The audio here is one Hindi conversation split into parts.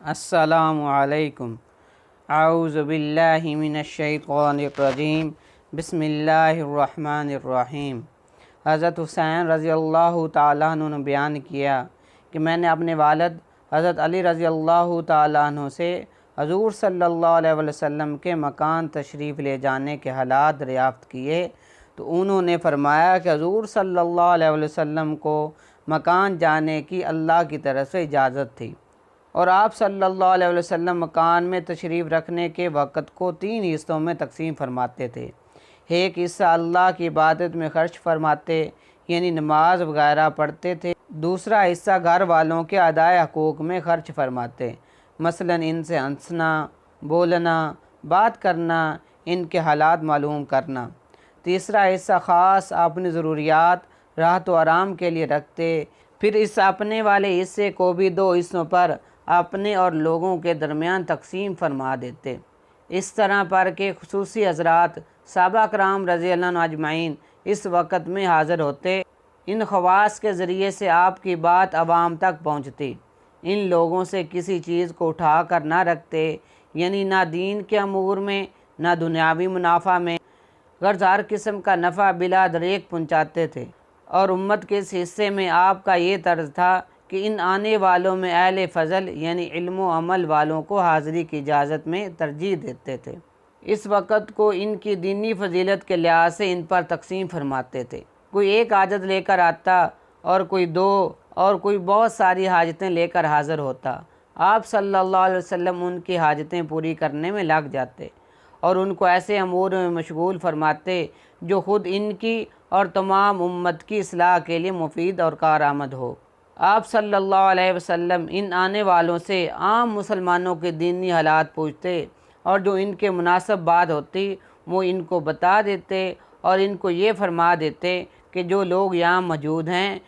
अस्सलामु अलैकुम। आऊज़ु बिल्लाहि मिनश्शैतानिर्रजीम। बिस्मिल्लाहिर्रहमानिर्रहीम। हज़रत हुसैन रज़ियल्लाहु ताला अन्हु ने बयान किया कि मैंने अपने वालिद हज़रत अली रज़ियल्लाहु ताला अन्हु से हज़ूर सल्लल्लाहु अलैहि वसल्लम के मकान तशरीफ़ ले जाने के हालात दरियाफ़्त किए तो उन्होंने फ़रमाया कि हज़ूर सल्लल्लाहु अलैहि वसल्लम को मकान जाने की अल्लाह की तरफ से इजाज़त थी और आप सल्लल्लाहु अलैहि वसल्लम मकान में तशरीफ़ रखने के वक़्त को 3 हिस्सों में तकसीम फरमाते थे। एक हिस्सा अल्लाह की इबादत में खर्च फरमाते यानी नमाज वगैरह पढ़ते थे। दूसरा हिस्सा घर वालों के अदाए हकूक़ में खर्च फरमाते, मसलन इनसे हंसना, बोलना, बात करना, इनके हालात मालूम करना। तीसरा हिस्सा ख़ास अपनी ज़रूरियात राहत व आराम के लिए रखते। फिर इस अपने वाले हिस्से को भी 2 हिस्सों पर अपने और लोगों के दरमियान तकसीम फरमा देते। इस तरह पर के खुसूसी हज़रात सहाबा कराम रज़ियल्लाहु अन्हुम अजमईन इस वक़्त में हाज़िर होते। इन ख़वास के ज़रिए से आपकी बात आवाम तक पहुँचती। इन लोगों से किसी चीज़ को उठा कर ना रखते, यानी ना दीन के अमूर में ना दुनियावी मुनाफा में, गर्ज हर किस्म का नफ़ा बिला दरेक पहुँचाते थे। और उम्मत के इस हिस्से में आपका ये तर्ज था कि इन आने वालों में अहले फ़ज़ल यानी इल्म व अमल वालों को हाज़िरी की इजाज़त में तरजीह देते थे। इस वक़्त को इनकी दीनी फ़जीलत के लिहाज से इन पर तकसीम फरमाते थे। कोई एक हाजत लेकर आता और कोई 2 और कोई बहुत सारी हाजतें लेकर हाज़िर होता। आप सल्लल्लाहु अलैहि वसल्लम उनकी हाजतें पूरी करने में लग जाते और उनको ऐसे अमूर में मशगूल फरमाते जो ख़ुद इनकी और तमाम उम्मत की इस्लाह के लिए मुफीद और कारआमद हो। आप सल्लल्लाहु अलैहि वसल्लम इन आने वालों से आम मुसलमानों के दीनी हालात पूछते और जो इनके मुनासिब बात होती वो इनको बता देते और इनको ये फरमा देते कि जो लोग यहाँ मौजूद हैं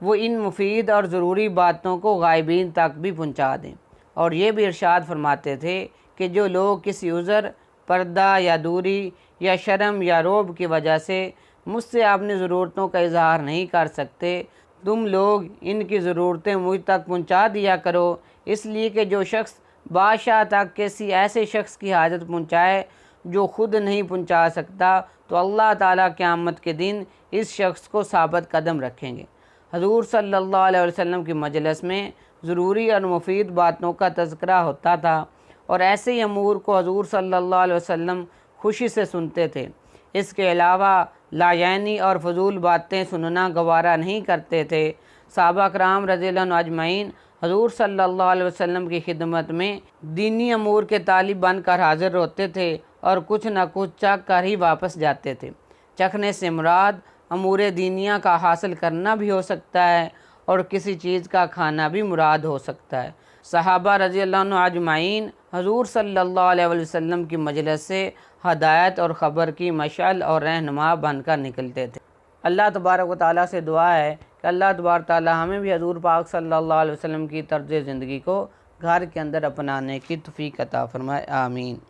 वो इन मुफीद और ज़रूरी बातों को गायबीन तक भी पहुँचा दें। और ये भी इरशाद फरमाते थे कि जो लोग किसी उज़र, पर्दा या दूरी या शर्म या रोब की वजह से मुझसे अपनी ज़रूरतों का इजहार नहीं कर सकते, तुम लोग इनकी ज़रूरतें मुझ तक पहुँचा दिया करो, इसलिए कि जो शख्स बादशाह तक किसी ऐसे शख्स की हाजत पहुँचाए जो ख़ुद नहीं पहुँचा सकता तो अल्लाह ताला क़यामत के दिन इस शख्स को साबित कदम रखेंगे। हज़ूर सल्लल्लाहु अलैहि वसल्लम की मजलिस में ज़रूरी और मुफीद बातों का तज़किरा होता था और ऐसे ही अमूर को हज़ूर सल्लल्लाहु अलैहि वसल्लम खुशी से सुनते थे। इसके अलावा लायानी और फजूल बातें सुनना गवारा नहीं करते थे। सहाबा कराम रज़ियल्लाहु अन्हुम अजमईन हज़ूर सल्लल्लाहु अलैहि वसल्लम की खिदमत में दीनी अमूर के तालिब बनकर हाज़िर होते थे और कुछ न कुछ चख कर ही वापस जाते थे। चखने से मुराद अमूर दीनिया का हासिल करना भी हो सकता है और किसी चीज़ का खाना भी मुराद हो सकता है। सहाबा रज़ियल्लाहु अन्हुम अजमईन हज़ूर सल्लल्लाहु अलैहि वसल्लम की मजलिस से हदायत और ख़बर की मशाल और रहनुमा बनकर निकलते थे। अल्लाह तबारक व तआला से दुआ है कि अल्लाह तबारक व तआला हमें भी हज़ूर पाक सल्लल्लाहु अलैहि वसल्लम की तर्ज़ ज़िंदगी को घर के अंदर अपनाने की तौफ़ीक़ अता फ़रमाए। आमीन।